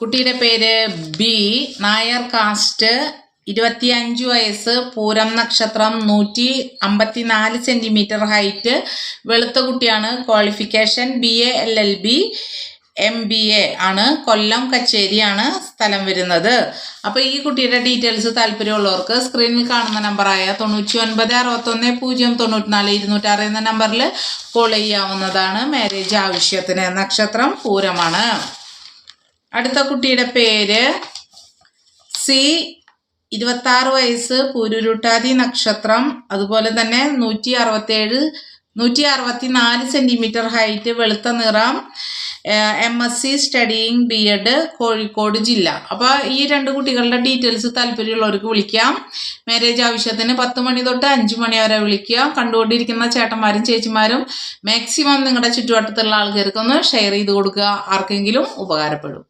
കുട്ടിയുടെ പേര് B. Nair cast, 25 വയസ്സ്, പൂരം നക്ഷത്രം, 154 സെന്റിമീറ്റർ ഹൈറ്റ്, വെളുത്ത കുട്ടിയാണ്. ക്വാളിഫിക്കേഷൻ BA LLB MBA ആണ്. കൊല്ലം കച്ചേരിയാണ് സ്ഥലം വരുന്നത്. അപ്പോൾ ഈ കുട്ടിയുടെ ഡീറ്റെയിൽസ് താല്പര്യമുള്ളവർക്ക് സ്ക്രീനിൽ കാണുന്ന നമ്പറായ 9961094206 എന്ന നമ്പറിൽ കോൾ ചെയ്യാവുന്നതാണ്. മാരേജ് ആവശ്യത്തിന്. നക്ഷത്രം പൂരമാണ്. അടുത്ത കുട്ടിയുടെ പേര് സി. 26 വയസ്സ്, പൂരുരുട്ടാതി നക്ഷത്രം, അതുപോലെ തന്നെ 164 സെന്റിമീറ്റർ ഹൈറ്റ്, വെളുത്ത നിറം, MSc സ്റ്റഡിയിങ് B.Ed, കോഴിക്കോട് ജില്ല. അപ്പോൾ ഈ 2 കുട്ടികളുടെ ഡീറ്റെയിൽസ് താല്പര്യമുള്ളവർക്ക് വിളിക്കാം. മാരേജ് ആവശ്യത്തിന് 10 മണി തൊട്ട് 5 മണി വരെ വിളിക്കുക. കണ്ടുകൊണ്ടിരിക്കുന്ന ചേട്ടന്മാരും ചേച്ചിമാരും മാക്സിമം നിങ്ങളുടെ ചുറ്റുവട്ടത്തുള്ള ആൾക്കാർക്കൊന്ന് ഷെയർ ചെയ്ത് കൊടുക്കുക. ആർക്കെങ്കിലും ഉപകാരപ്പെടും.